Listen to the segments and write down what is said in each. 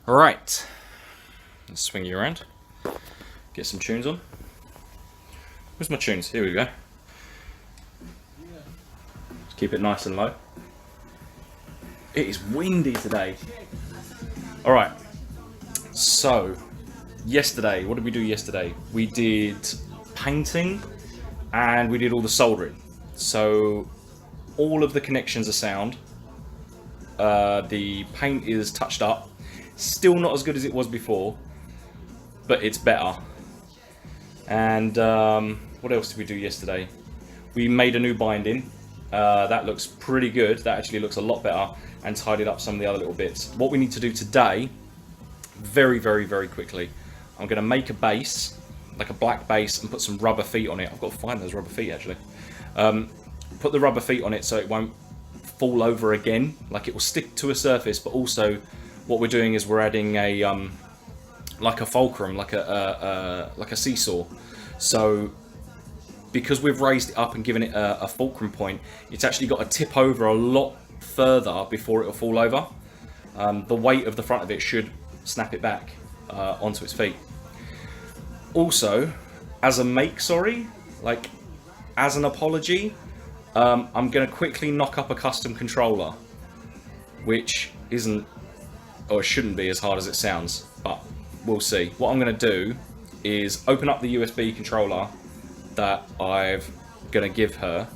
Alright, let's swing you around, get some tunes on. Where's my tunes? Here we go. Just keep it nice and low. It is windy today. Alright, so yesterday, what did we do yesterday? We did painting and we did all the soldering. So all of the connections are sound. The paint is touched up. Still not as good as it was before, but it's better. And what else did we do yesterday? We made a new binding. That looks pretty good. That actually looks a lot better, and tidied up some of the other little bits. What we need to do today, very quickly, I'm going to make a base, like a black base, and put some rubber feet on it. I've got to find those rubber feet actually. Put the rubber feet on it so it won't fall over again, like it will stick to a surface, but also what we're doing is we're adding a like a fulcrum, like a seesaw. So because we've raised it up and given it a fulcrum point, it's actually got to tip over a lot further before it'll fall over. The weight of the front of it should snap it back onto its feet. Also, as a like as an apology, I'm going to quickly knock up a custom controller, which isn't, or shouldn't be, as hard as it sounds, but we'll see. What I'm going to do is open up the USB controller that I'm going to give her.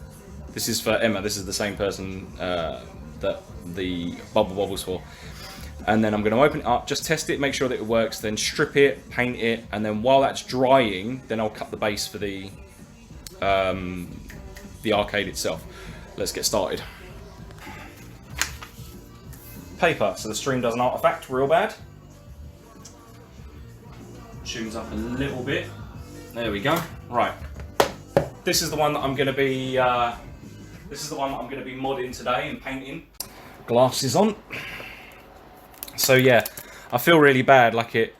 This is for Emma. This is the same person that the Bubble Bobble's for. And then I'm going to open it up, just test it, make sure that it works, then strip it, paint it, and then while that's drying, then I'll cut the base for the arcade itself. Let's get started. Paper, so the stream doesn't artifact real bad. Tunes up a little bit. There we go. Right. This is the one that I'm going to be. This is the one that I'm going to be modding today and painting. Glasses on. So yeah, I feel really bad. Like it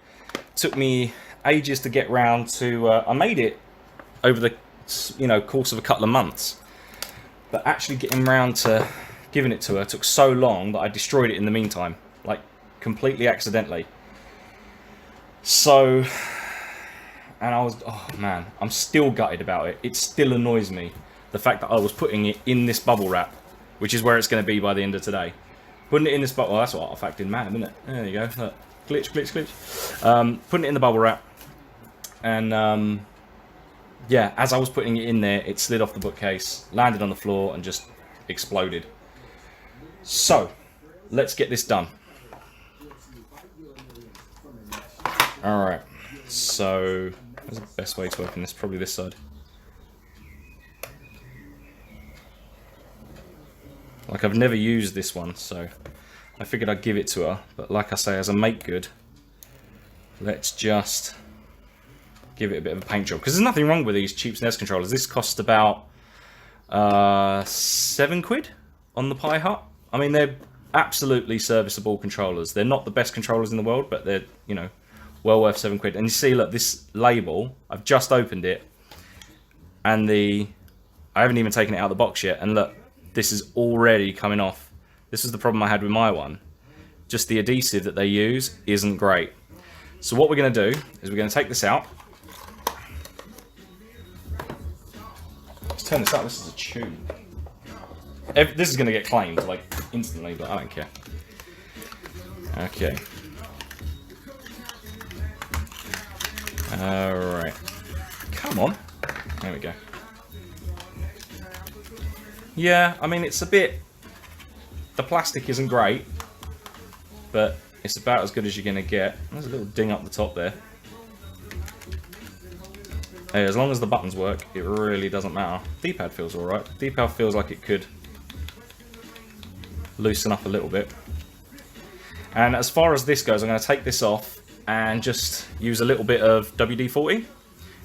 took me ages to get round to. I made it over the course of a couple of months, but actually getting round to giving it to her took so long that I destroyed it in the meantime, like completely accidentally. So, and I was, oh man, I'm still gutted about it. It still annoys me, the fact that I was putting it in this bubble wrap, which is where it's going to be by the end of today. Putting it in this bubble, well, that's what artifact in man, isn't it? There you go. Look. Glitch. Putting it in the bubble wrap, and yeah, as I was putting it in there, it slid off the bookcase, landed on the floor, and just exploded. So, let's get this done. Alright, so, where's the best way to open this? Probably this side. Like, I've never used this one, so I figured I'd give it to her. But like I say, as a make good, let's just give it a bit of a paint job. Because there's nothing wrong with these cheap SNES controllers. This cost about £7 on the Pi Hut. I mean, they're absolutely serviceable controllers. They're not the best controllers in the world, but they're, well worth £7. And you see, look, this label, I've just opened it, and I haven't even taken it out of the box yet, and look, this is already coming off. This is the problem I had with my one. Just the adhesive that they use isn't great. So what we're going to do is we're going to take this out. Let's turn this up. This is a tune. This is going to get claimed, like, instantly, but I don't care. Okay. Alright. Come on. There we go. Yeah, I mean, it's a bit... The plastic isn't great, but it's about as good as you're going to get. There's a little ding up the top there. Hey, as long as the buttons work, it really doesn't matter. D-pad feels alright. D-pad feels like it could loosen up a little bit. And as far as this goes, I'm going to take this off and just use a little bit of WD-40,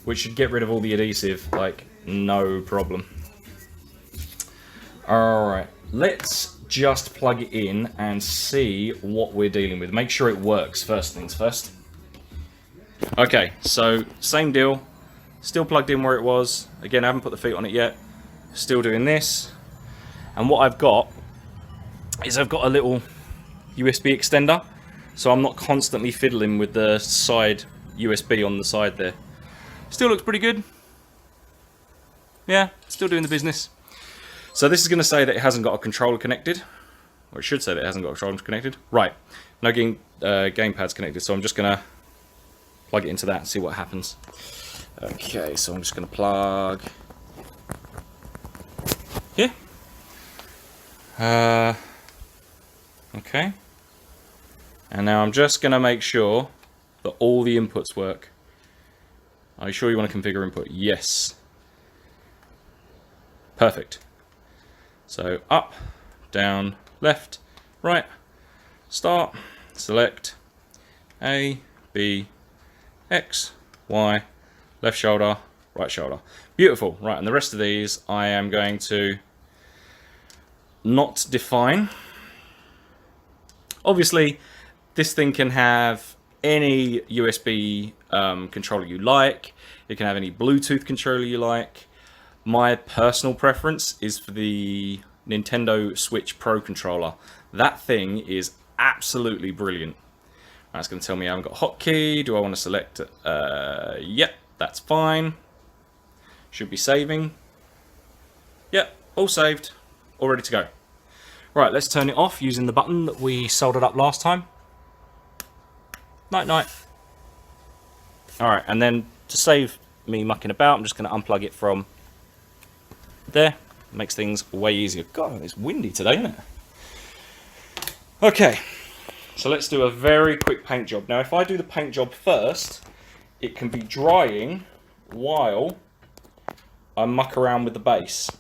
which should get rid of all the adhesive, like, no problem. Alright, let's just plug it in and see what we're dealing with. Make sure it works, first things first. Okay, so same deal. Still plugged in where it was. Again, I haven't put the feet on it yet. Still doing this. And what I've got is I've got a little USB extender. so I'm not constantly fiddling with the side USB on the side there. Still looks pretty good. Yeah, still doing the business. So this is going to say that it hasn't got a controller connected. Or it should say that it hasn't got a controller connected. Right, no gamepad's connected, so I'm just going to plug it into that and see what happens. Okay, so I'm just going to plug here. Okay. And now I'm just going to make sure that all the inputs work. Are you sure you want to configure input? Yes. Perfect. So up, down, left, right, start, select, A, B, X, Y, left shoulder, right shoulder. Beautiful. Right, and the rest of these I am going to not define. Obviously, this thing can have any USB controller you like. It can have any Bluetooth controller you like. My personal preference is for the Nintendo Switch Pro controller. That thing is absolutely brilliant. That's going to tell me I haven't got a hotkey. Do I want to select it? Yep, that's fine. Should be saving. Yep, all saved. All ready to go. Right, let's turn it off using the button that we soldered up last time. Night night. Alright, and then to save me mucking about, I'm just going to unplug it from there. Makes things way easier. God, it's windy today, isn't it? Okay, so let's do a very quick paint job. Now, if I do the paint job first, it can be drying while I muck around with the base.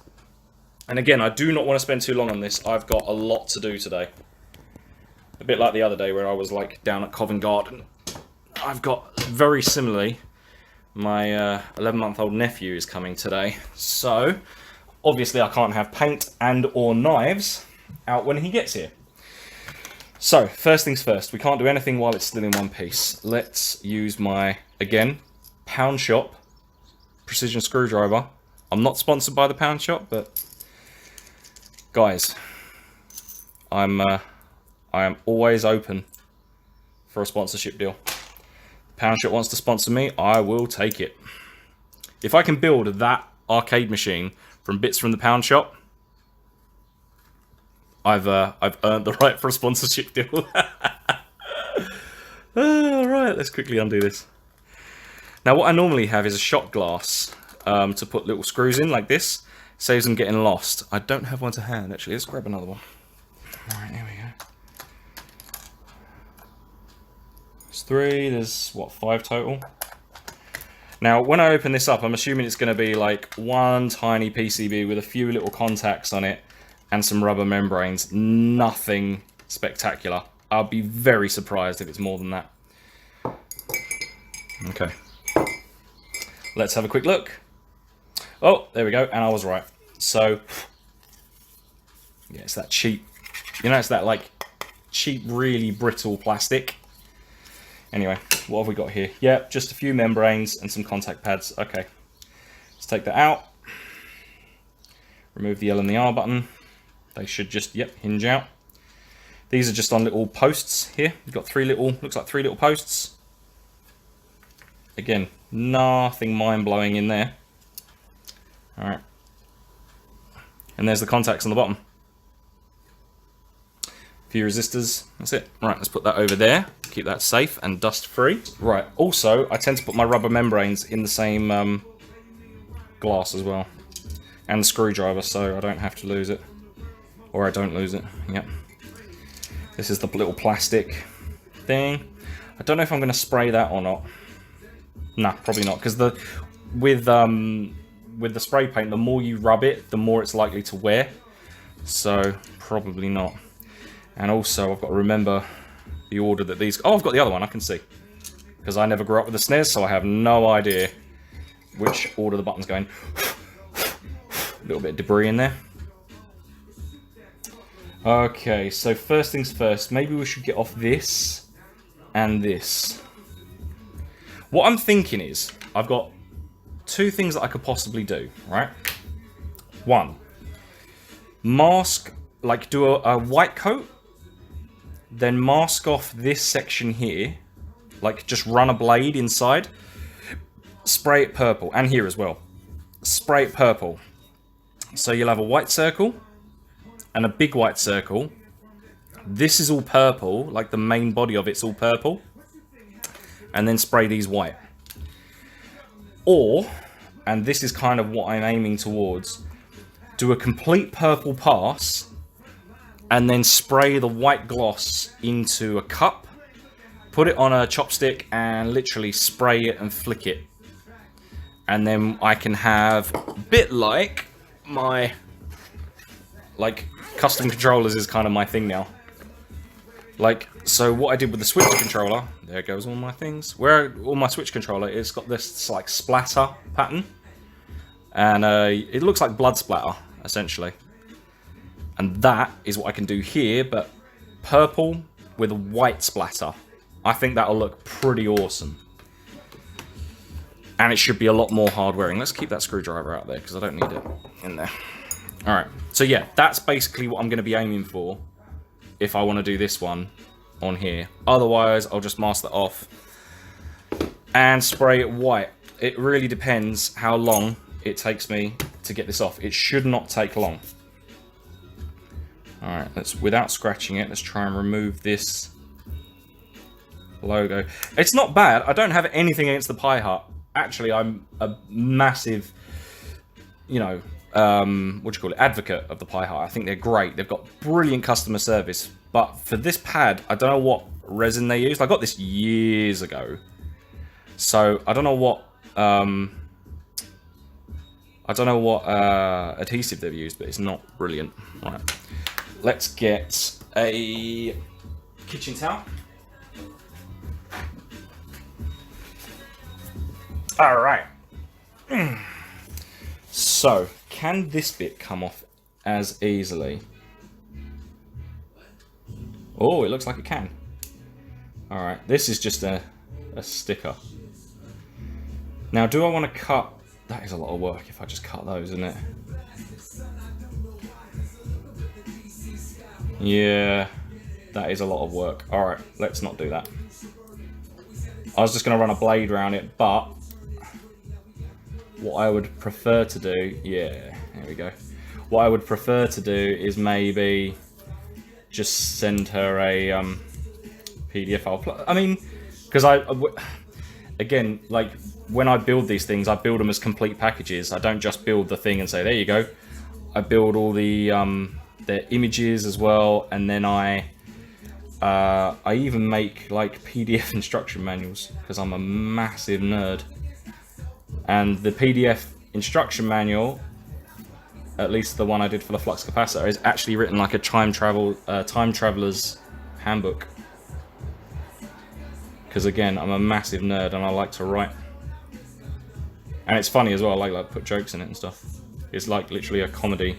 And again, I do not want to spend too long on this. I've got a lot to do today. A bit like the other day where I was like down at Covent Garden. I've got, very similarly, my 11-month-old nephew is coming today. So, obviously I can't have paint and or knives out when he gets here. So, first things first, we can't do anything while it's still in one piece. Let's use my, again, Pound Shop precision screwdriver. I'm not sponsored by the Pound Shop, but guys, I am always open for a sponsorship deal. Pound Shop wants to sponsor me, I will take it. If I can build that arcade machine from bits from the Pound Shop, I've earned the right for a sponsorship deal. Right, let's quickly undo this. Now, what I normally have is a shot glass to put little screws in like this. Saves them getting lost. I don't have one to hand, actually. Let's grab another one. Alright, here we go. There's 3, there's, what, 5 total? Now, when I open this up, I'm assuming it's going to be like one tiny PCB with a few little contacts on it and some rubber membranes. Nothing spectacular. I'll be very surprised if it's more than that. Okay. Let's have a quick look. Oh, there we go, and I was right. So, yeah, it's that cheap, you know, it's that like cheap, really brittle plastic. Anyway, what have we got here? Yeah, just a few membranes and some contact pads. Okay, let's take that out. Remove the L and the R button. They should just, yep, hinge out. These are just on little posts here. We've got 3 little, looks like 3 little posts. Again, nothing mind-blowing in there. Alright. And there's the contacts on the bottom. A few resistors, that's it. Right, let's put that over there. Keep that safe and dust-free. Right, also, I tend to put my rubber membranes in the same glass as well. And the screwdriver, so I don't have to lose it. Or I don't lose it, yep. This is the little plastic thing. I don't know if I'm going to spray that or not. Nah, probably not, because with the spray paint, the more you rub it, the more it's likely to wear. So, probably not. And also, I've got to remember the order that these... Oh, I've got the other one, I can see. Because I never grew up with a SNES, so I have no idea which order the button's going. A little bit of debris in there. Okay, so first things first. Maybe we should get off this and this. What I'm thinking is, I've got 2 things that I could possibly do, right? 1, mask, like do a white coat then mask off this section here, like just run a blade inside, spray it purple, and here as well. Spray it purple. So you'll have a white circle and a big white circle. This is all purple, like the main body of it's all purple. And then spray these white. Or, and this is kind of what I'm aiming towards, do a complete purple pass and then spray the white gloss into a cup, put it on a chopstick and literally spray it and flick it. And then I can have a bit like my, like custom controllers is kind of my thing now. Like, so what I did with the Switch controller, there goes all my things. Where all my Switch controller, it's got this like splatter pattern. And it looks like blood splatter, essentially. And that is what I can do here, but purple with a white splatter. I think that'll look pretty awesome. And it should be a lot more hard wearing. Let's keep that screwdriver out there, because I don't need it in there. Alright, so yeah, that's basically what I'm going to be aiming for if I want to do this one on here. Otherwise, I'll just mask that off and spray it white. It really depends how long it takes me to get this off. It should not take long. Alright, let's, without scratching it, let's try and remove this logo. It's not bad. I don't have anything against the Pi Hut. Actually, I'm a massive, you know, what do you call it, advocate of the Pi Hut. I think they're great. They've got brilliant customer service. But for this pad, I don't know what resin they used. I got this years ago. So I don't know what adhesive they've used, but it's not brilliant. Right. Let's get a kitchen towel. Alright. So, can this bit come off as easily? Oh, it looks like it can. Alright, this is just a sticker. Now, do I want to cut? That is a lot of work if I just cut those, isn't it? Yeah, that is a lot of work. Alright, let's not do that. I was just going to run a blade around it, but what I would prefer to do, yeah, there we go. What I would prefer to do is maybe just send her a PDF file. I mean, because again, like when I build these things, I build them as complete packages. I don't just build the thing and say, there you go. I build all the images as well, and then I even make like PDF instruction manuals because I'm a massive nerd. And the PDF instruction manual, at least the one I did for the flux capacitor, is actually written like a time traveler's handbook. Because again, I'm a massive nerd and I like to write. And it's funny as well, I like put jokes in it and stuff. It's like literally a comedy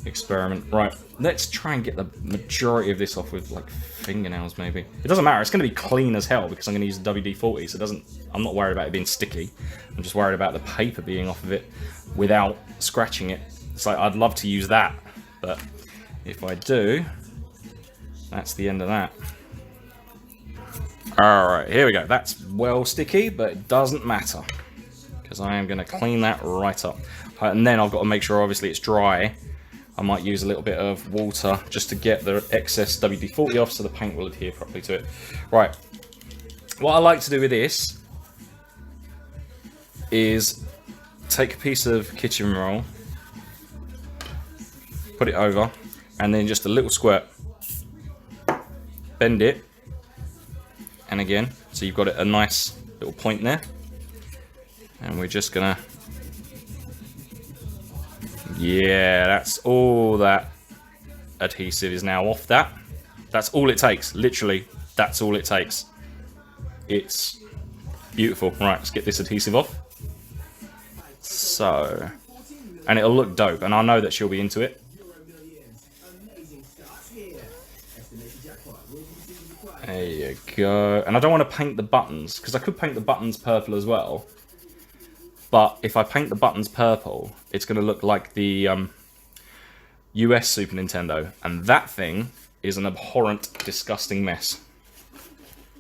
experiment. Right, let's try and get the majority of this off with like fingernails maybe. It doesn't matter, it's going to be clean as hell because I'm going to use the WD-40, so I'm not worried about it being sticky. I'm just worried about the paper being off of it without scratching it. It's like, I'd love to use that, but if I do, that's the end of that. Alright, here we go. That's well sticky, but it doesn't matter because I am going to clean that right up. And then I've got to make sure obviously it's dry. I might use a little bit of water just to get the excess WD-40 off so the paint will adhere properly to it. Right, what I like to do with this is take a piece of kitchen roll, put it over, and then just a little squirt. Bend it, and again, so you've got a nice little point there. And we're just gonna, yeah, that's all that adhesive is now off that. That's all it takes, literally, that's all it takes. It's beautiful. Right, let's get this adhesive off. So, and it'll look dope, and I know that she'll be into it. There you go. And I don't want to paint the buttons, because I could paint the buttons purple as well. But if I paint the buttons purple, it's going to look like the US Super Nintendo. And that thing is an abhorrent, disgusting mess.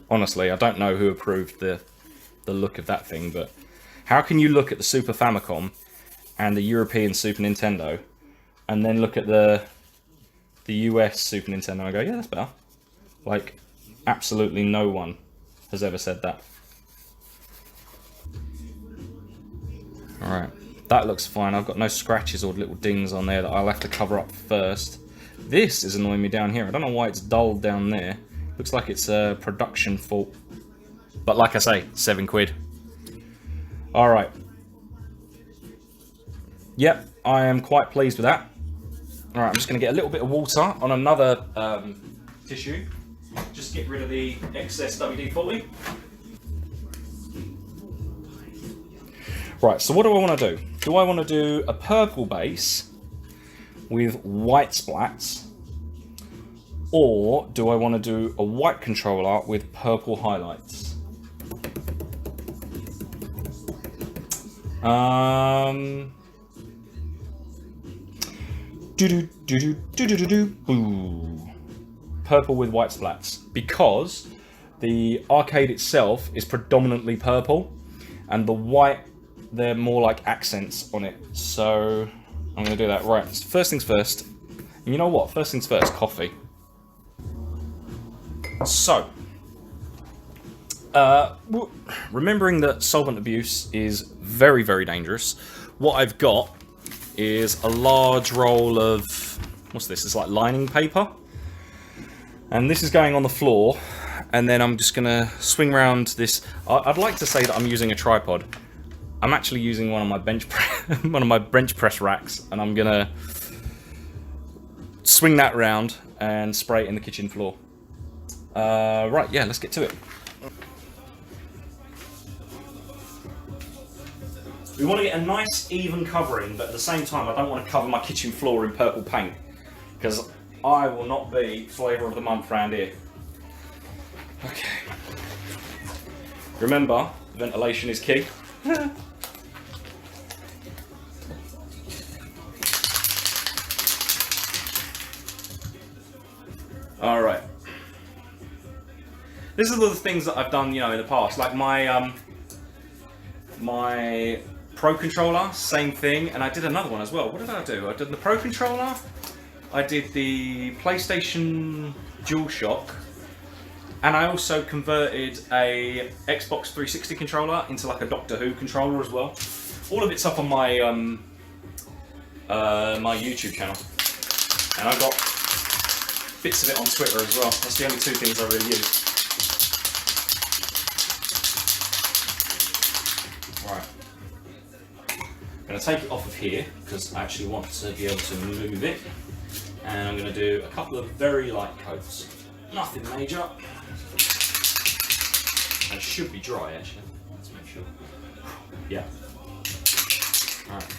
Honestly, I don't know who approved the look of that thing, but how can you look at the Super Famicom and the European Super Nintendo and then look at the US Super Nintendo and go, yeah, that's better? Like, absolutely no one has ever said that. Alright, that looks fine. I've got no scratches or little dings on there that I'll have to cover up first. This is annoying me down here. I don't know why it's dulled down there. Looks like it's a production fault. But like I say, £7. Alright. Yep, I am quite pleased with that. Alright, I'm just going to get a little bit of water on another tissue. Just get rid of the excess WD-40. Right, so what do I want to do? Do I want to do a purple base with white splats? Or do I want to do a white controller with purple highlights? Purple with white splats, because the arcade itself is predominantly purple, and the white, they're more like accents on it. So I'm going to do that. Right, first things first. And you know what? First things first, coffee. So, remembering that solvent abuse is very, very dangerous, what I've got is a large roll of, what's this? It's like lining paper. And this is going on the floor, and then I'm just going to swing around this. I'd like to say that I'm using a tripod. I'm actually using one of my bench press racks, and I'm going to swing that around and spray it in the kitchen floor. Right, yeah, let's get to it. We want to get a nice even covering, but at the same time I don't want to cover my kitchen floor in purple paint, because I will not be flavour of the month round here. Okay. Remember, ventilation is key. Alright. This is the things that I've done, you know, in the past. Like my my Pro Controller, same thing, and I did another one as well. What did I do? I did the Pro Controller, I did the PlayStation DualShock, and I also converted a Xbox 360 controller into like a Doctor Who controller as well. All of it's up on my my YouTube channel, and I've got bits of it on Twitter as well. That's the only two things I really use. Right. I'm going to take it off of here because I actually want to be able to move it. And I'm going to do a couple of very light coats. Nothing major. It should be dry actually. Let's make sure. Yeah. Alright.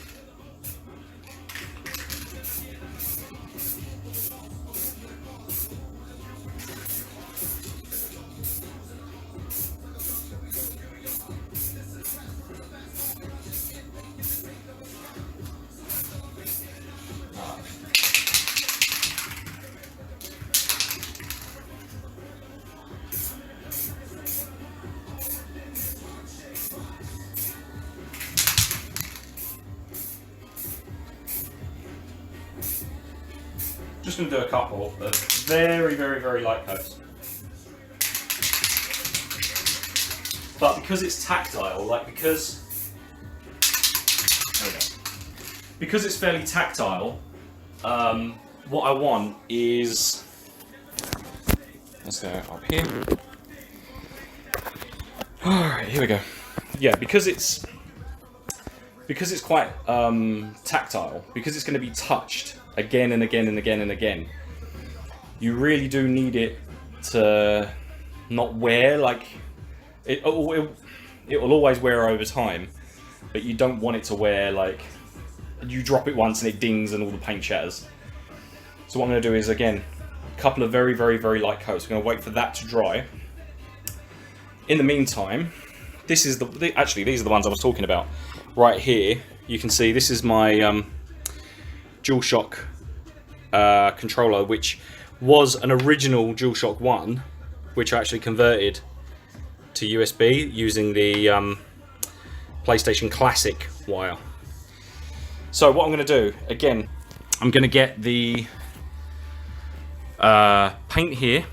Just going to do a couple of very, very, very light coats. But because it's tactile, like because it's fairly tactile, what I want is, let's go up here. Alright, here we go. Yeah, because it's quite tactile, because it's going to be touched again and again and again and again, you really do need it to not wear. Like it will always wear over time, but you don't want it to wear like you drop it once and it dings and all the paint shatters. So what I'm going to do is, again, a couple of very, very, very light coats. I'm going to wait for that to dry. In the meantime, this is actually these are the ones I was talking about. Right here, you can see this is my DualShock controller, which was an original DualShock 1, which I actually converted to USB using the PlayStation Classic wire. So what I'm going to do, again, I'm going to get the paint here,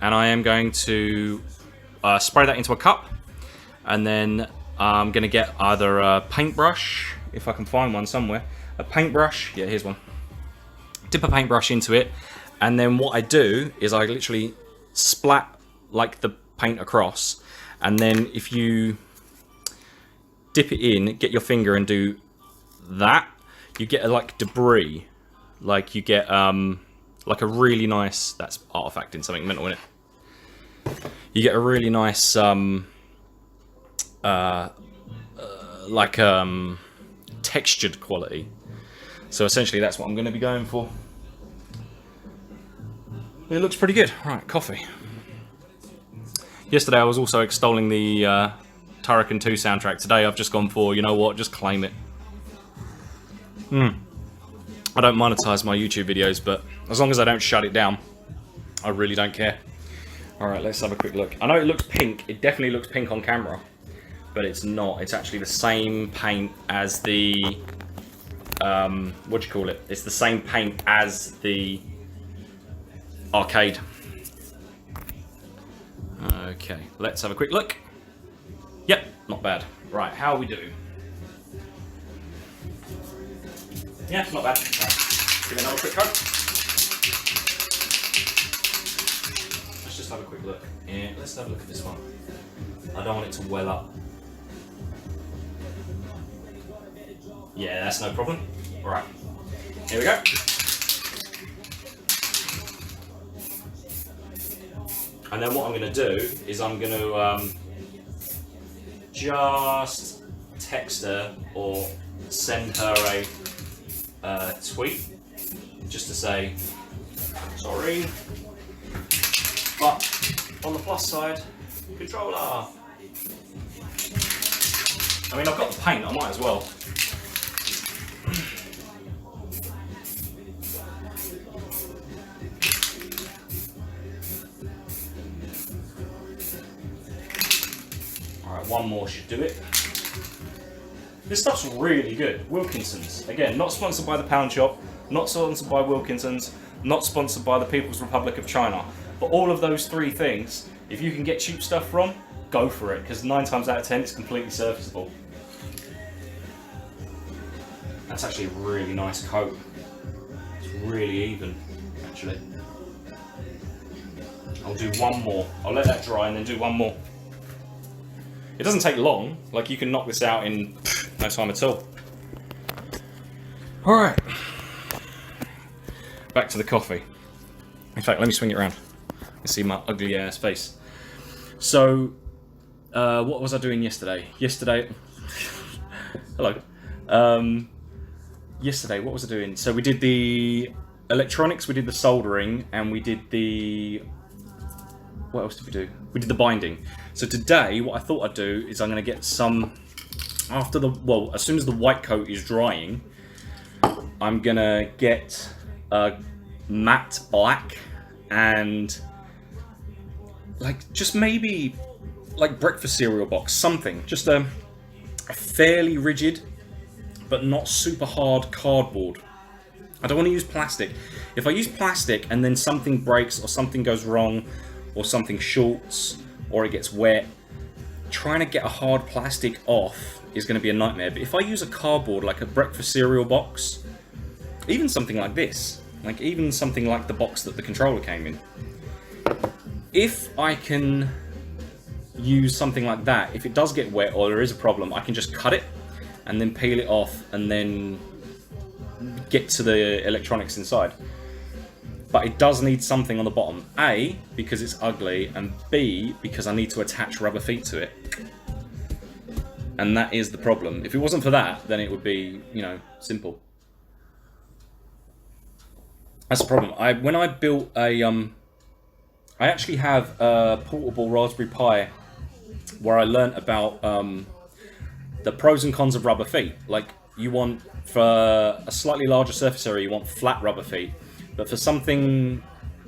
and I am going to spray that into a cup, and then I'm going to get either a paintbrush, if I can find one somewhere, a paintbrush, yeah, here's one, dip a paintbrush into it, and then what I do is I literally splat like the paint across, and then if you dip it in, get your finger and do that, you get like debris, like you get like a really nice, that's artifacting something mental in it. You get a really nice textured quality. So essentially that's what I'm going to be going for. It looks pretty good. Right, coffee. Yesterday I was also extolling the Turrican 2 soundtrack. Today I've just gone for, you know what, just claim it. I don't monetize my YouTube videos, but as long as I don't shut it down, I really don't care. Alright, let's have a quick look. I know it looks pink. It definitely looks pink on camera, but it's not. It's actually the same paint as the... what do you call it? It's the same paint as the arcade. Okay, let's have a quick look. Yep, not bad. Right, how are we doing? Yeah, not bad. Right. Give it another quick coat. Let's just have a quick look. Yeah, let's have a look at this one. I don't want it to well up. Yeah, that's no problem. Right, here we go. And then what I'm going to do is I'm going to just text her or send her a tweet just to say sorry, but on the plus side, controller. I mean, I've got the paint, I might as well. Alright, one more should do it. This stuff's really good. Wilkinson's. Again, not sponsored by the Pound Shop, not sponsored by Wilkinson's, not sponsored by the People's Republic of China. But all of those three things, if you can get cheap stuff from, go for it, because 9 times out of 10 it's completely serviceable. That's actually a really nice coat. It's really even, actually. I'll do one more. I'll let that dry and then do one more. It doesn't take long, like you can knock this out in no time at all. Alright. Back to the coffee. In fact, let me swing it around. You see my ugly ass face. So, what was I doing yesterday? Hello. Yesterday, what was I doing? So we did the electronics, we did the soldering, and we did the... What else did we do? We did the binding. So today, what I thought I'd do is I'm going to get some... After the... Well, as soon as the white coat is drying, I'm going to get a matte black and... like, just maybe... like breakfast cereal box, something. Just a fairly rigid, but not super hard cardboard. I don't want to use plastic. If I use plastic and then something breaks or something goes wrong or something shorts or it gets wet, trying to get a hard plastic off is going to be a nightmare. But if I use a cardboard, like a breakfast cereal box, even something like this, like even something like the box that the controller came in, if I can use something like that, if it does get wet or there is a problem, I can just cut it and then peel it off and then get to the electronics inside. But it does need something on the bottom. A, because it's ugly, and B, because I need to attach rubber feet to it. And that is the problem. If it wasn't for that, then it would be, you know, simple. That's the problem. When I built a... I actually have a portable Raspberry Pi where I learnt about the pros and cons of rubber feet. Like, you want, for a slightly larger surface area, you want flat rubber feet. But for something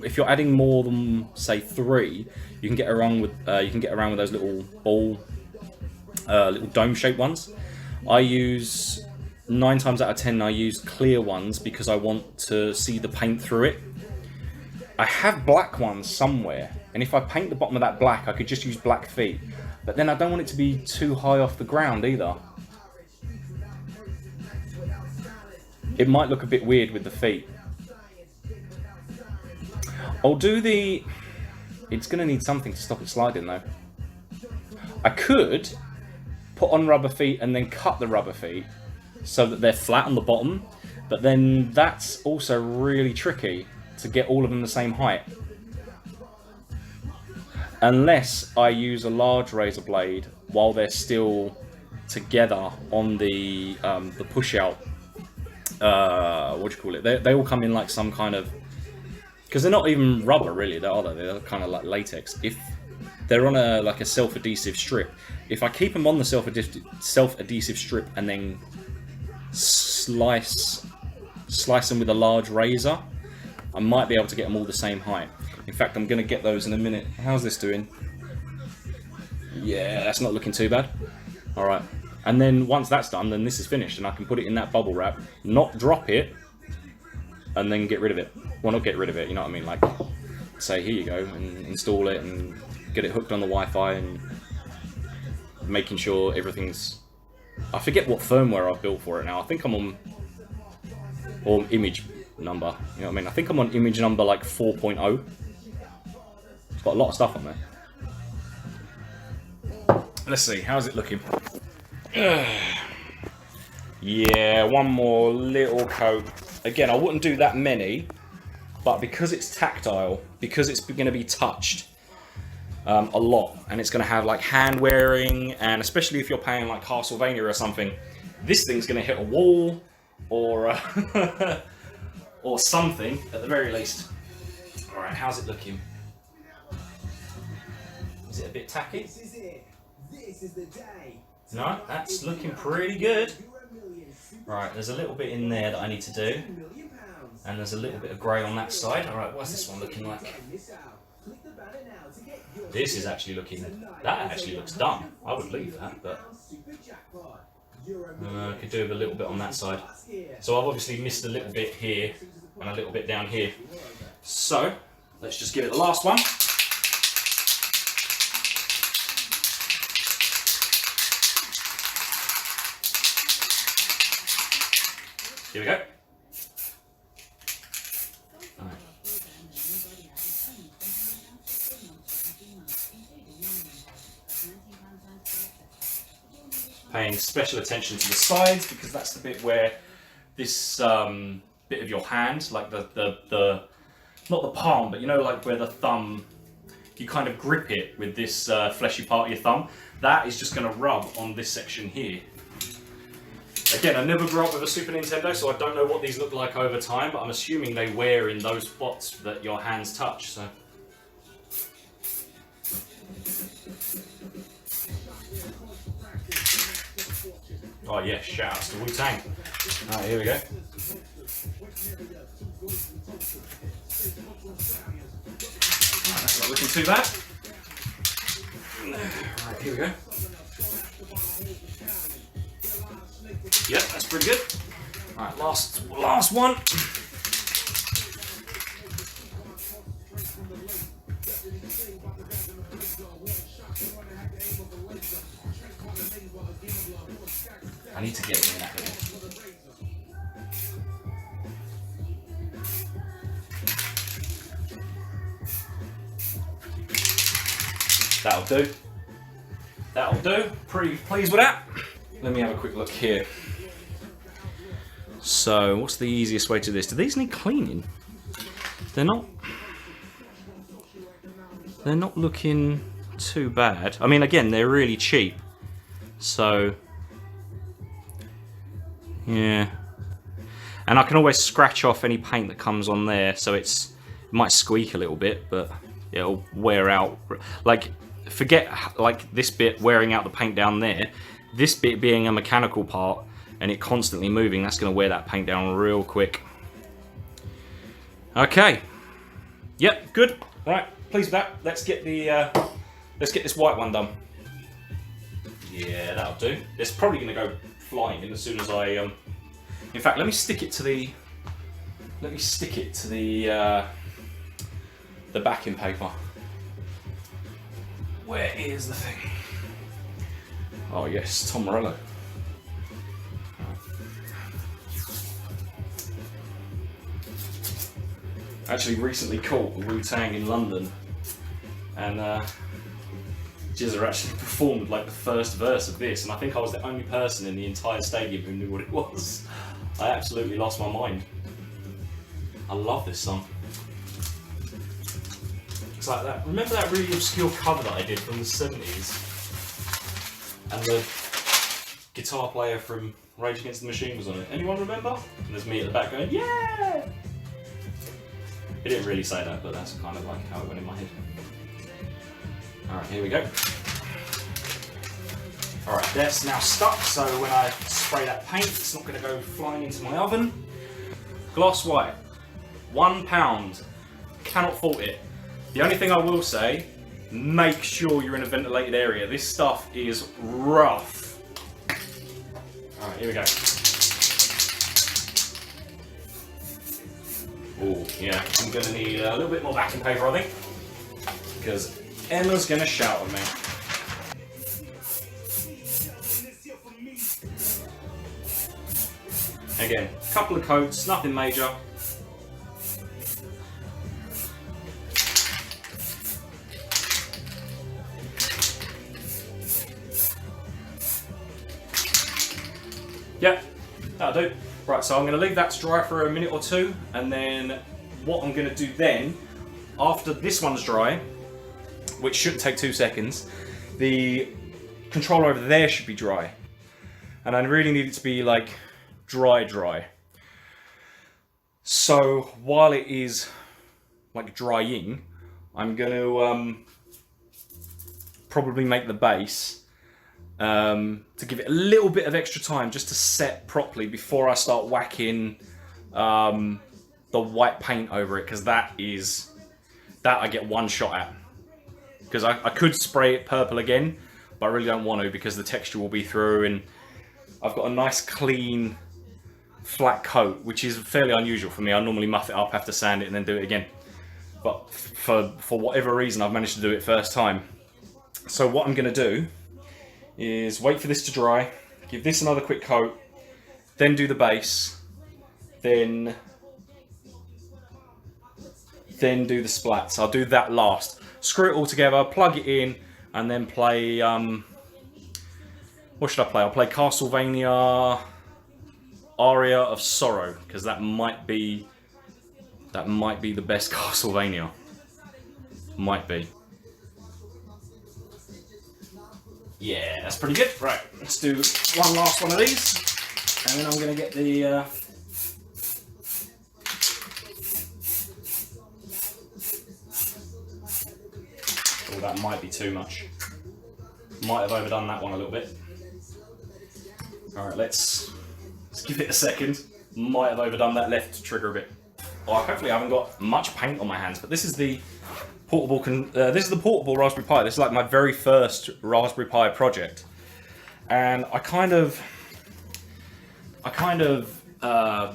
if you're adding more than say 3, you can get around with those little ball, little dome-shaped ones. I use 9 times out of 10 I use clear ones because I want to see the paint through it. I have black ones somewhere, and if I paint the bottom of that black, I could just use black feet. But then I don't want it to be too high off the ground either. It might look a bit weird with the feet. I'll do the... It's going to need something to stop it sliding though. I could put on rubber feet and then cut the rubber feet so that they're flat on the bottom, but then that's also really tricky to get all of them the same height. Unless I use a large razor blade while they're still together on the push out. What do you call it? They all come in like some kind of, because they're not even rubber really, are they? They're kind of like latex. If they're on a self-adhesive strip, if I keep them on the self-adhesive strip and then slice them with a large razor, I might be able to get them all the same height. In fact, I'm going to get those in a minute. How's this doing? Yeah, that's not looking too bad. All right. And then once that's done, then this is finished, and I can put it in that bubble wrap, not drop it, and then get rid of it. Well, not get rid of it, you know what I mean? Like, say, here you go, and install it, and get it hooked on the Wi-Fi, and making sure everything's... I forget what firmware I've built for it now. I think I'm on... or image number, you know what I mean? I think I'm on image number like 4.0. It's got a lot of stuff on there. Let's see, how's it looking? Yeah, one more little coat. Again, I wouldn't do that many, but because it's tactile, because it's going to be touched a lot, and it's going to have like hand wearing, and especially if you're playing like Castlevania or something, this thing's going to hit a wall or or something at the very least. All right, how's it looking? Is it a bit tacky? This is the day. No, that's looking pretty good. Right, there's a little bit in there that I need to do. And there's a little bit of grey on that side. Alright, what's this one looking like? This is actually looking... That actually looks done. I would leave that, but... I could do with a little bit on that side. So I've obviously missed a little bit here and a little bit down here. So, let's just give it the last one. Here we go. Right. Paying special attention to the sides, because that's the bit where this bit of your hand, like the not the palm, but you know, like where the thumb, you kind of grip it with this fleshy part of your thumb. That is just going to rub on this section here. Again, I never grew up with a Super Nintendo, so I don't know what these look like over time, but I'm assuming they wear in those spots that your hands touch, so... Oh yeah, shout outs to Wu-Tang. Alright, here we go. Right, that's not looking too bad. Alright, here we go. Yep, that's pretty good. Alright, last one. I need to get it in that bit. That'll do. That'll do. Pretty pleased with that. Let me have a quick look here. So, what's the easiest way to do this? Do these need cleaning? They're not looking too bad. I mean, again, they're really cheap. So, yeah. And I can always scratch off any paint that comes on there, so it might squeak a little bit, but it'll wear out. Like, forget like this bit wearing out the paint down there. This bit being a mechanical part and it constantly moving, that's going to wear that paint down real quick. Okay. Yep, good. Right, pleased with that. Let's get this white one done. Yeah, that'll do. It's probably going to go flying in as soon as I. In fact, let me stick it to the. Let me stick it to the backing paper. Where is the thing? Oh yes, Tom Morello. Actually, recently caught Wu-Tang in London, and Jizza actually performed like the first verse of this, and I think I was the only person in the entire stadium who knew what it was. I absolutely lost my mind. I love this song. It's like that. Remember that really obscure cover that I did from the 70s? And the guitar player from Rage Against the Machine was on it. Anyone remember? And there's me at the back going, yeah! It didn't really say that, but that's kind of like how it went in my head. Alright, here we go. Alright, that's now stuck, so when I spray that paint, it's not going to go flying into my oven. Gloss white. £1. Cannot fault it. The only thing I will say, make sure you're in a ventilated area. This stuff is rough. Alright, here we go. Oh, yeah, I'm going to need a little bit more backing paper, I think, because Emma's going to shout at me. Again, a couple of coats, nothing major. Yep, that'll do. Right, so I'm going to leave that to dry for a minute or two, and then what I'm going to do then, after this one's dry, which shouldn't take 2 seconds, the controller over there should be dry. And I really need it to be like dry. So while it is like drying, I'm going to probably make the base to give it a little bit of extra time just to set properly before I start whacking the white paint over it, because that I get one shot at. Because I could spray it purple again, but I really don't want to because the texture will be through, and I've got a nice clean flat coat, which is fairly unusual for me. I normally muff it up, have to sand it and then do it again. But for whatever reason, I've managed to do it first time. So what I'm going to do is wait for this to dry, give this another quick coat, then do the base, then do the splats. I'll do that last. Screw it all together, plug it in, and then play, what should I play? I'll play Castlevania Aria of Sorrow, because that might be the best Castlevania. Might be. Yeah, that's pretty good. Right, let's do one last one of these, and then I'm going to get the oh, that might be too much. Might have overdone that one a little bit. Alright, let's give it a second. Might have overdone that left trigger a bit. Oh, hopefully I haven't got much paint on my hands, but this is the portable Raspberry Pi. This is like my very first Raspberry Pi project, and I kind of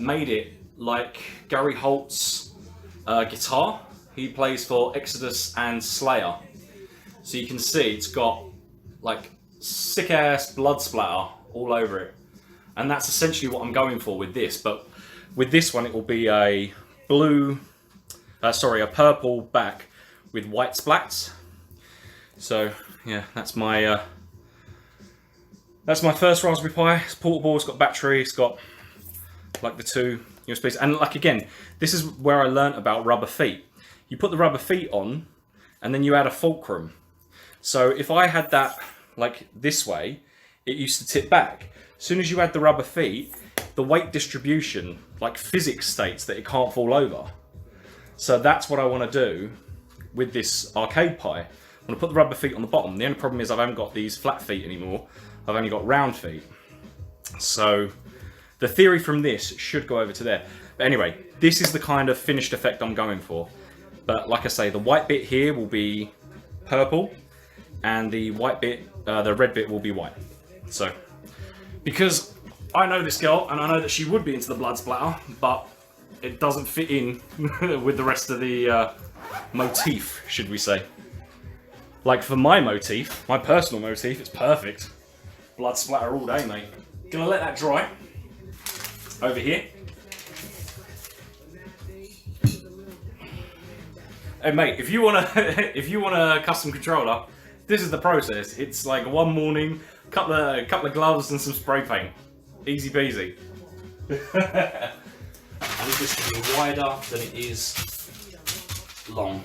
made it like Gary Holt's guitar. He plays for Exodus and Slayer, so you can see it's got like sick ass blood splatter all over it, and that's essentially what I'm going for with this. But with this one, it will be a purple back with white splats. So yeah, that's my first Raspberry Pi. It's portable, it's got battery, it's got like the 2 USBs, and like again, this is where I learnt about rubber feet. You put the rubber feet on, and then you add a fulcrum. So if I had that like this way, it used to tip back. As soon as you add the rubber feet, the weight distribution, like physics states that it can't fall over. So that's what I want to do with this arcade Pi. I'm going to put the rubber feet on the bottom. The only problem is I haven't got these flat feet anymore. I've only got round feet. So the theory from this should go over to there. But anyway, this is the kind of finished effect I'm going for. But like I say, the white bit here will be purple, and the white bit, the red bit will be white. So, because I know this girl, and I know that she would be into the blood splatter, but it doesn't fit in with the rest of the motif, should we say. Like for my motif, my personal motif, it's perfect. Blood splatter all day, mate. Gonna let that dry. Over here. Hey mate, if you want a custom controller, this is the process. It's like one morning, couple of gloves and some spray paint. Easy peasy. I need this to be wider than it is long.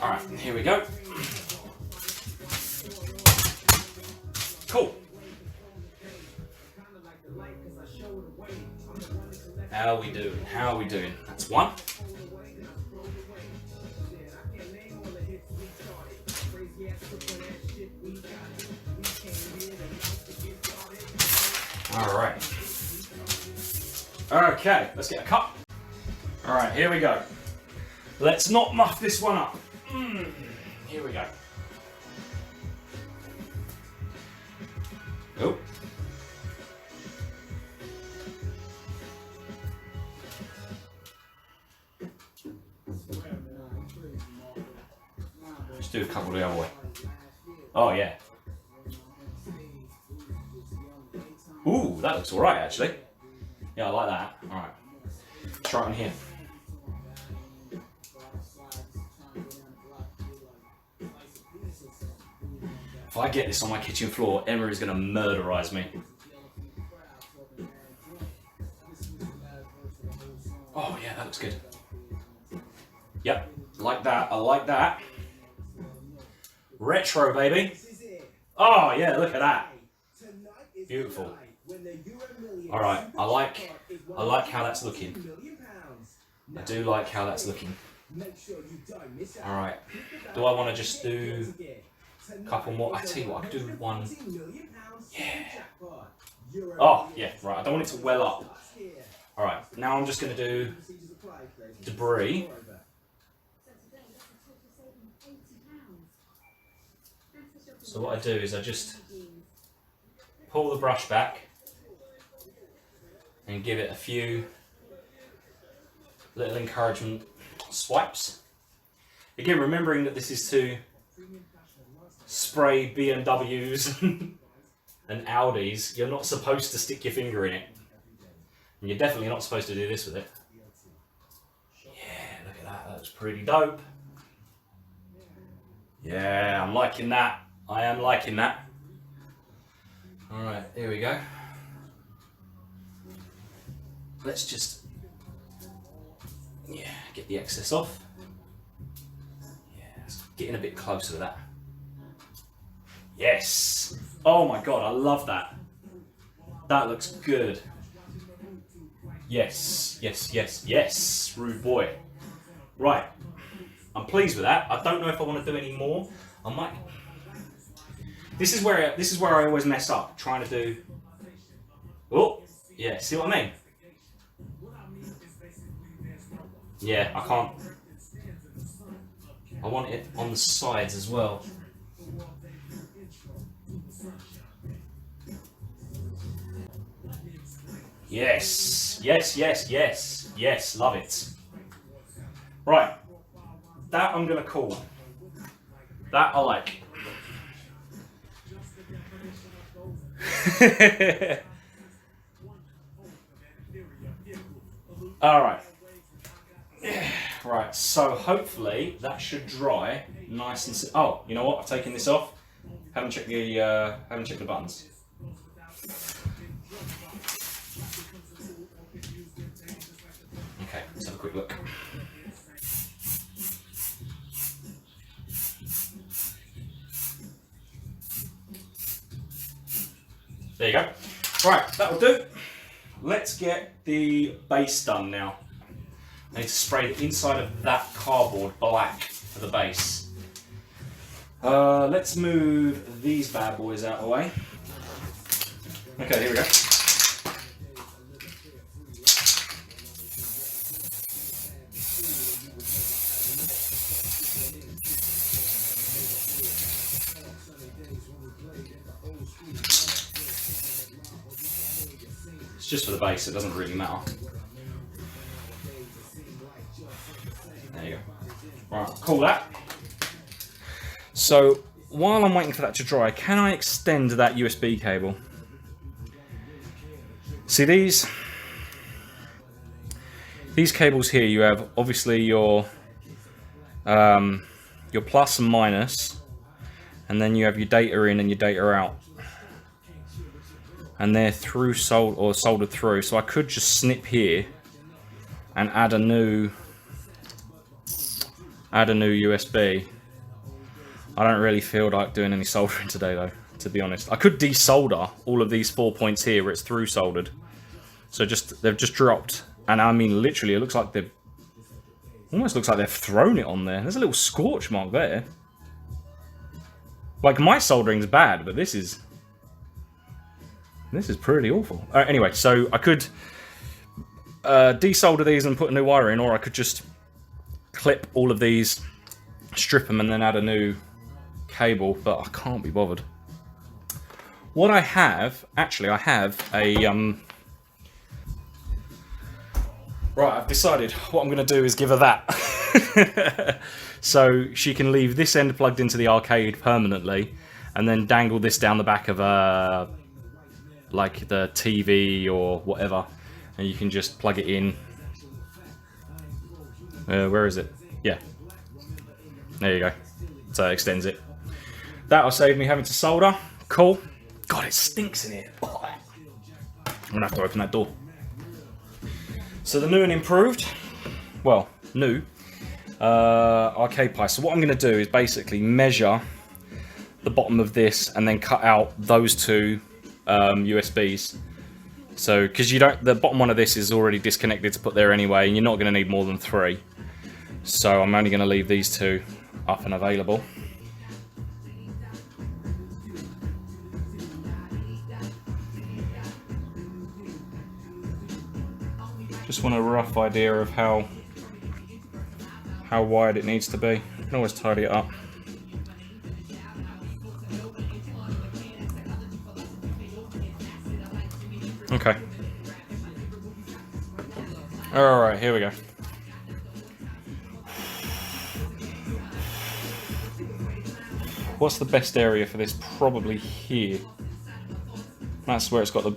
Alright, here we go. Cool. How are we doing? How are we doing? That's one. Alright. Okay, let's get a cup. Alright, here we go. Let's not muff this one up. Here we go. Oh. Let's do a couple the other way. Oh yeah. Ooh, that looks alright actually. Yeah, I like that. Alright. Try it on here. If I get this on my kitchen floor, Emma is going to murderize me. Oh yeah, that looks good. Yep, like that. I like that. Retro, baby. Oh yeah, look at that. Beautiful. All right, I like how that's looking. I do like how that's looking. All right. Do I want to just do a couple more? I tell you what, I could do one. Yeah. Oh yeah, right. I don't want it to well up. All right. Now I'm just going to do debris. So what I do is I just pull the brush back and give it a few little encouragement swipes. Again, remembering that this is to spray BMWs and Audis, you're not supposed to stick your finger in it. And you're definitely not supposed to do this with it. Yeah, look at that, that looks pretty dope. Yeah, I'm liking that. I am liking that. Alright, here we go. Let's just, get the excess off. Yeah, it's getting a bit closer to that. Yes! Oh my god, I love that. That looks good. Yes, yes, yes, yes, rude boy. Right, I'm pleased with that. I don't know if I want to do any more. I might. This is where I always mess up, trying to do. Oh, yeah. See what I mean? Yeah, I can't. I want it on the sides as well. Yes, yes, yes, yes, yes. Love it. Right, that I'm gonna call. That I like. All right. Right. So hopefully that should dry nice and. Oh, you know what? I've taken this off. Haven't checked the buttons. Okay. Let's have a quick look. There you go. Right, that'll do. Let's get the base done now. I need to spray the inside of that cardboard black for the base. Let's move these bad boys out of the way. Okay, here we go. It's just for the base, it doesn't really matter. There you go. Right, cool that. So, while I'm waiting for that to dry, can I extend that USB cable? See these cables here, you have obviously your plus and minus, and then you have your data in and your data out. And they're soldered through, so I could just snip here and add a new USB. I don't really feel like doing any soldering today though, to be honest. I could desolder all of these 4 points here where it's through soldered. So they've just dropped, and I mean literally, it looks like almost looks like they've thrown it on there. There's a little scorch mark there. Like my soldering's bad, but this is pretty awful. Anyway, so I could desolder these and put a new wire in, or I could just clip all of these, strip them, and then add a new cable, but I can't be bothered. What I have, actually, I have a right, I've decided what I'm going to do is give her that. So she can leave this end plugged into the arcade permanently, and then dangle this down the back of like the TV or whatever, and you can just plug it in. Where is it? Yeah. There you go. So it extends it. That'll save me having to solder. Cool. God, it stinks in here. Oh. I'm gonna have to open that door. So the new and improved, well, new arcade pie. So what I'm gonna do is basically measure the bottom of this and then cut out those two USBs. So, because the bottom one of this is already disconnected to put there anyway, and you're not gonna need more than 3. So I'm only gonna leave these 2 up and available. Just want a rough idea of how wide it needs to be. You can always tidy it up. Okay. Alright, here we go. What's the best area for this? Probably here. That's where it's got the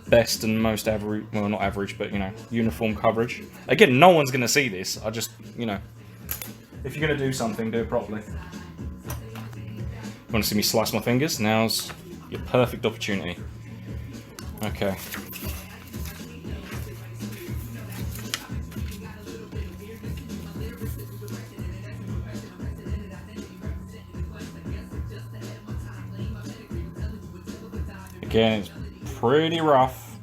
best and most average, well, not average, but, you know, uniform coverage. Again, no one's going to see this. I just, you know, if you're going to do something, do it properly. Want to see me slice my fingers? Now's your perfect opportunity. Okay. Again, it's pretty rough,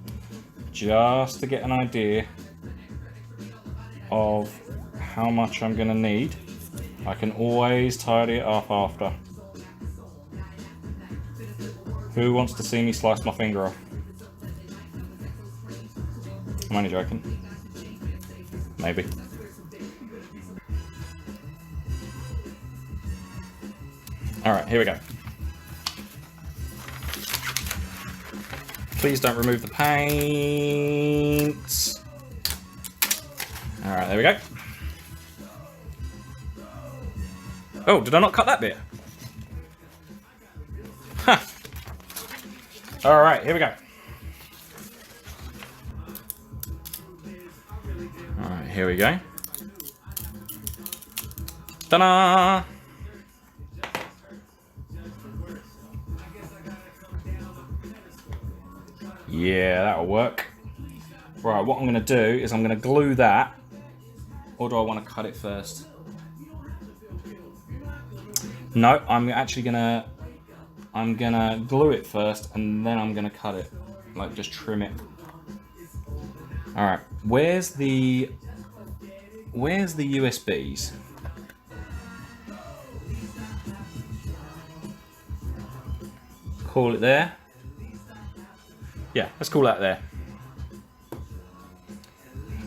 just to get an idea of how much I'm going to need. I can always tidy it up after. Who wants to see me slice my finger off? I'm only joking. Maybe. Alright, here we go. Please don't remove the paint. Alright, there we go. Oh, did I not cut that bit? Huh. Alright, here we go. Alright, here we go. Ta-da! Yeah, that'll work. Right, what I'm going to do is I'm going to glue that. Or do I want to cut it first? No, I'm actually going to... I'm going to glue it first and then I'm going to cut it. Like, just trim it. Alright, where's the USBs? Call it there. Yeah, let's call that there.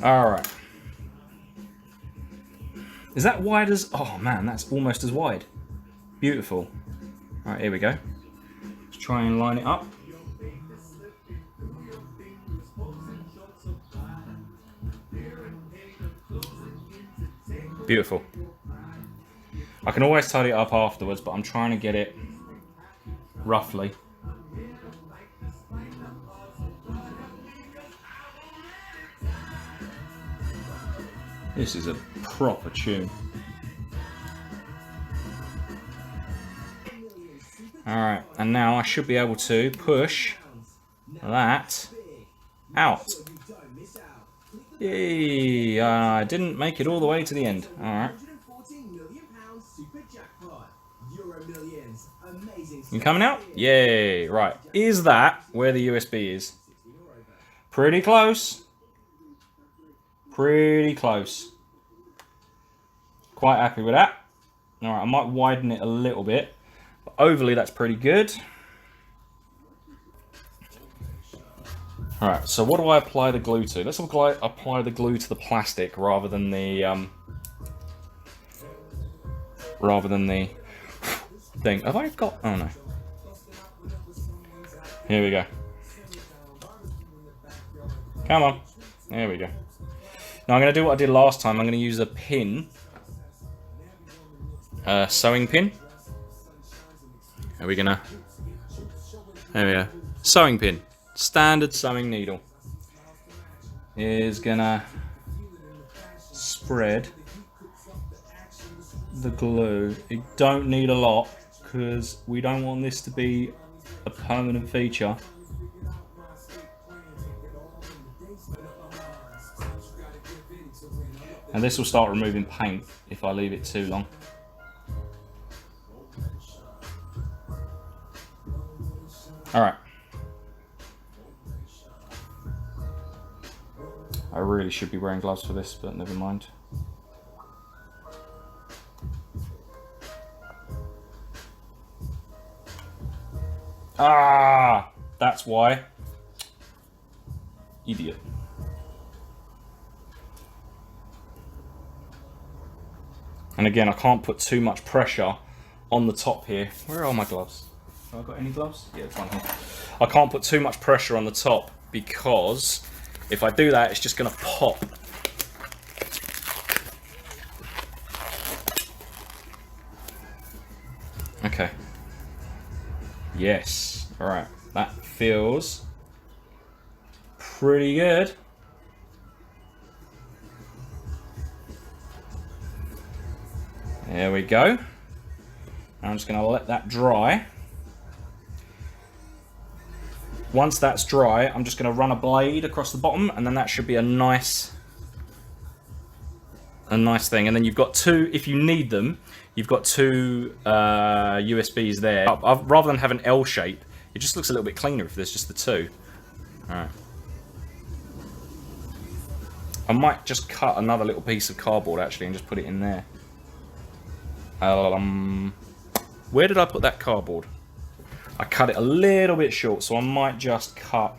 Alright. Is that wide as... Oh man, that's almost as wide. Beautiful. All right, here we go. Let's try and line it up. Beautiful. I can always tidy it up afterwards, but I'm trying to get it roughly. This is a proper tune. Alright, and now I should be able to push that out. Yay! I didn't make it all the way to the end. Alright. You coming out? Yay! Right. Is that where the USB is? Pretty close. Pretty close. Quite happy with that. Alright, I might widen it a little bit. But overly, that's pretty good. Alright, so what do I apply the glue to? Let's apply the glue to the plastic rather than the thing. Have I got... Oh no. Here we go. Come on. There we go. Now I'm going to do what I did last time. I'm going to use a pin. Sewing pin. Are we going to... There we go. Sewing pin. Standard sewing needle. Is going to spread the glue. You don't need a lot because we don't want this to be a permanent feature. And this will start removing paint if I leave it too long. Alright. I really should be wearing gloves for this, but never mind. Ah, that's why. Idiot. And again, I can't put too much pressure on the top here. Where are my gloves? Have I got any gloves? Yeah, it's one here. I can't put too much pressure on the top because if I do that, it's just going to pop. Okay. Yes. All right. That feels pretty good. There we go. I'm just going to let that dry. Once that's dry, I'm just going to run a blade across the bottom, and then that should be a nice thing. And then you've got two, if you need them, you've got two USBs there. Rather than have an L shape, it just looks a little bit cleaner if there's just the two. All right. I might just cut another little piece of cardboard actually and just put it in there. Where did I put that cardboard? I cut it a little bit short, so I might just cut.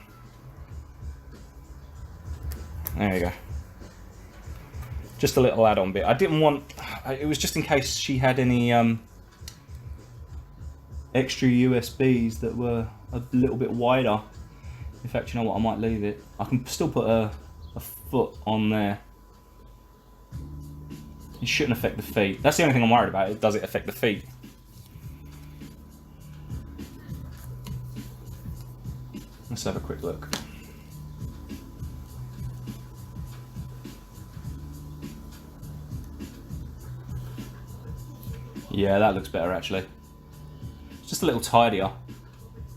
There you go. Just a little add-on bit. I didn't want. It was just in case she had any extra USBs that were a little bit wider. In fact, you know what? I might leave it. I can still put a foot on there. It shouldn't affect the feet. That's the only thing I'm worried about. Does it affect the feet? Let's have a quick look. Yeah, that looks better actually. It's just a little tidier.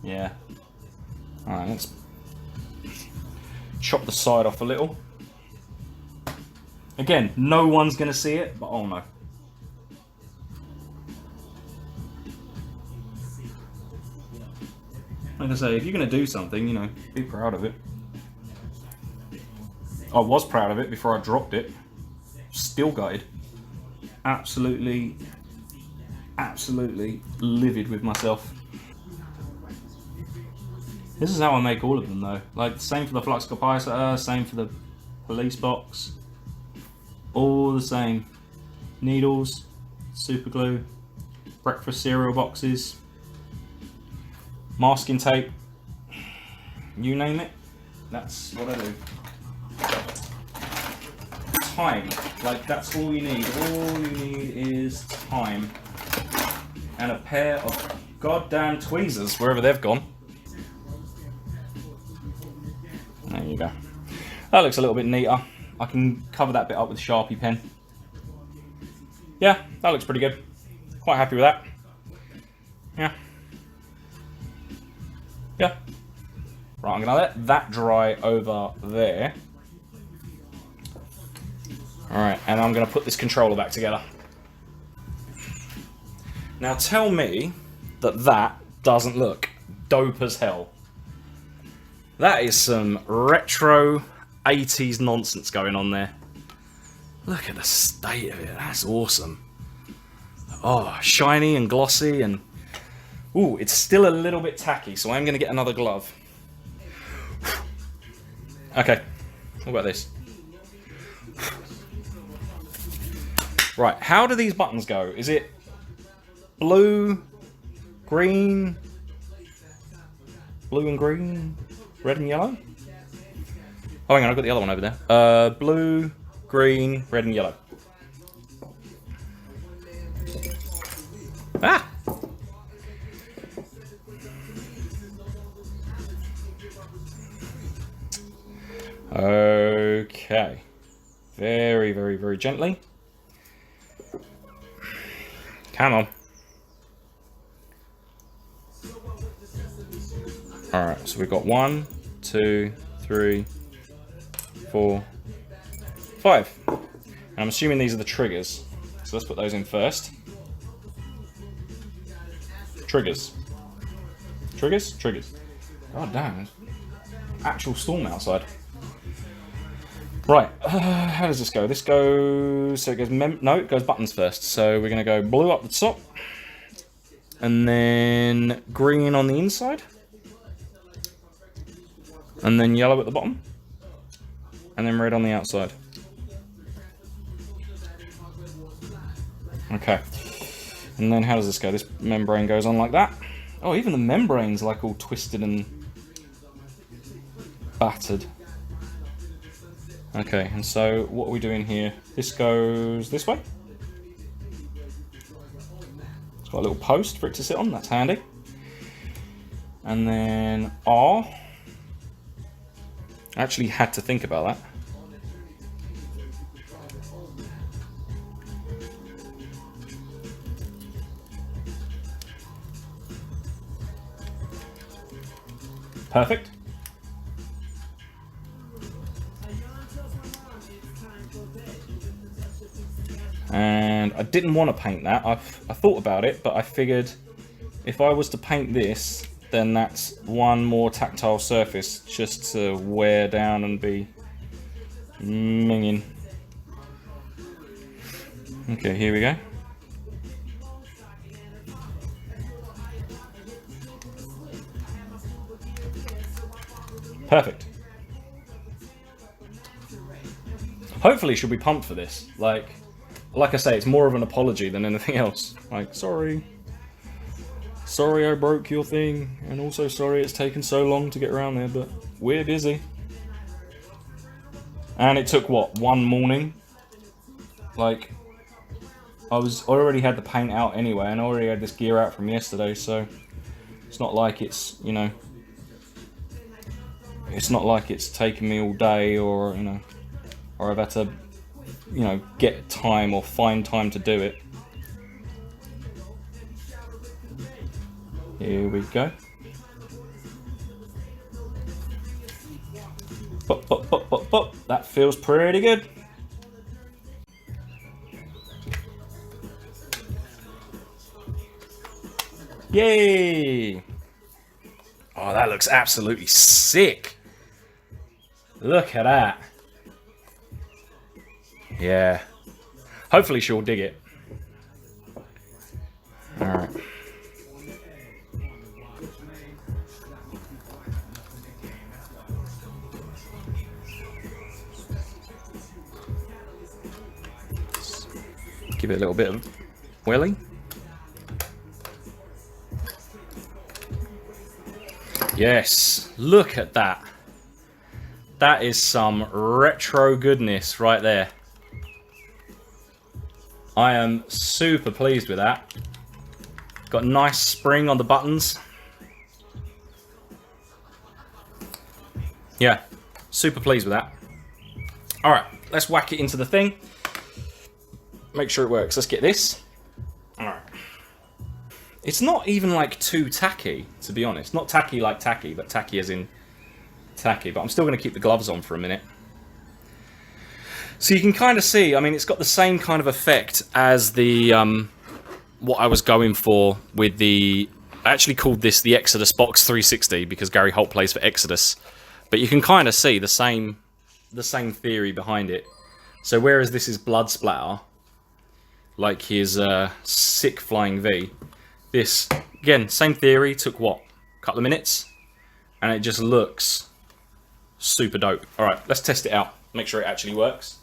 Yeah. Alright, let's chop the side off a little. Again, no one's going to see it, but oh no. Like I say, if you're going to do something, you know, be proud of it. I was proud of it before I dropped it. Still gutted. Absolutely livid with myself. This is how I make all of them though. Like, same for the flux capacitor, same for the police box. All the same. needles, super glue, breakfast cereal boxes, masking tape, you name it, that's what I do. Time, like that's all you need. All you need is time. And a pair of goddamn tweezers, wherever they've gone. There you go. That looks a little bit neater. I can cover that bit up with a Sharpie pen. Yeah, that looks pretty good. Quite happy with that. Yeah. Yeah. Right, I'm gonna let that dry over there. Alright, and I'm gonna put this controller back together. Now tell me that that doesn't look dope as hell. That is some retro 80s nonsense going on there. Look at the state of it, that's awesome. Oh, shiny and glossy and... Ooh, it's still a little bit tacky, so I'm going to get another glove. Okay, what about this? Right, how do these buttons go? Is it blue, green, blue and green, red and yellow? Oh, hang on, I've got the other one over there. Blue, green, red and yellow. Ah! Okay. Very, very, very gently. Come on. Alright, so we've got 1, 2, 3, 4, 5. And I'm assuming these are the triggers. So let's put those in first. Triggers. Triggers? Triggers. God damn. Actual storm outside. Right, how does this go? This goes... So it goes... No, it goes buttons first. So we're going to go blue up the top. And then green on the inside. And then yellow at the bottom. And then red on the outside. Okay. And then how does this go? This membrane goes on like that. Oh, even the membrane's like all twisted and battered. Okay, and so what are we doing here? This goes this way. It's got a little post for it to sit on, that's handy. And then R. I actually had to think about that. Perfect. And I didn't want to paint that. I thought about it, but I figured if I was to paint this, then that's one more tactile surface just to wear down and be minging. Okay, here we go. Perfect. Hopefully she'll be pumped for this. Like I say, it's more of an apology than anything else. Like, sorry I broke your thing, and also sorry it's taken so long to get around there, but we're busy. And it took, what, one morning? Like, I already had the paint out anyway, and I already had this gear out from yesterday, so it's not like it's, you know, it's not like it's taken me all day, or, you know, or I've had to, you know, get time or find time to do it. Here we go. Pop, pop, pop, pop, pop. That feels pretty good. Yay! Oh, that looks absolutely sick. Look at that. Yeah. Hopefully she'll dig it. Alright. Give it a little bit of welly. Yes, look at that. That is some retro goodness right there. I am super pleased with that. Got a nice spring on the buttons. Yeah, super pleased with that. Alright, let's whack it into the thing. Make sure it works. Let's get this. Alright. It's not even like too tacky, to be honest. Not tacky like tacky, but tacky as in tacky. But I'm still going to keep the gloves on for a minute. So you can kind of see, I mean, it's got the same kind of effect as the, what I was going for with the, I actually called this the Exodus Box 360 because Gary Holt plays for Exodus. But you can kind of see the same theory behind it. So whereas this is blood splatter, like his sick flying V, this, again, same theory, took what, a couple of minutes? And it just looks super dope. Alright, let's test it out, make sure it actually works.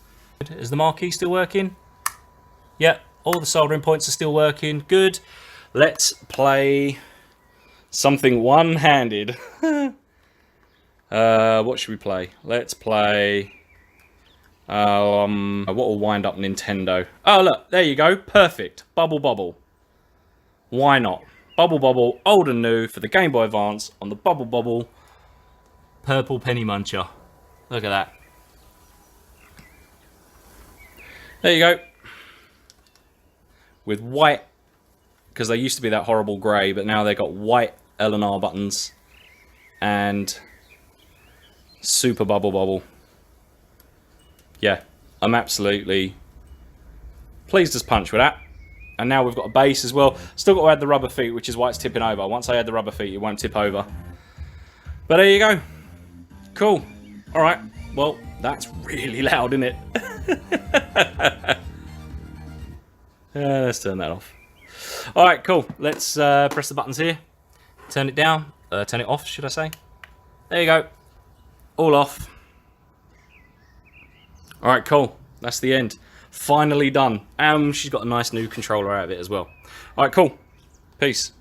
Is the marquee still working? Yeah, all the soldering points are still working, good. Let's play something one-handed. What should we play? Let's play... what will wind up Nintendo? Oh, look, there you go. Perfect. Bubble Bobble. Why not? Bubble Bobble, old and new, for the Game Boy Advance on the Bubble Bobble Purple Penny Muncher. Look at that. There you go. With white, because they used to be that horrible grey, but now they've got white L&R buttons. And... super Bubble Bobble. Yeah, I'm absolutely pleased as punch with that. And now we've got a base as well. Still got to add the rubber feet, which is why it's tipping over. Once I add the rubber feet, it won't tip over. But there you go. Cool. Alright, well, that's really loud, isn't it? Let's turn that off. Alright, cool. Let's press the buttons here. Turn it down. Turn it off, should I say. There you go. All off. Alright, cool. That's the end. Finally done. She's got a nice new controller out of it as well. Alright, cool. Peace.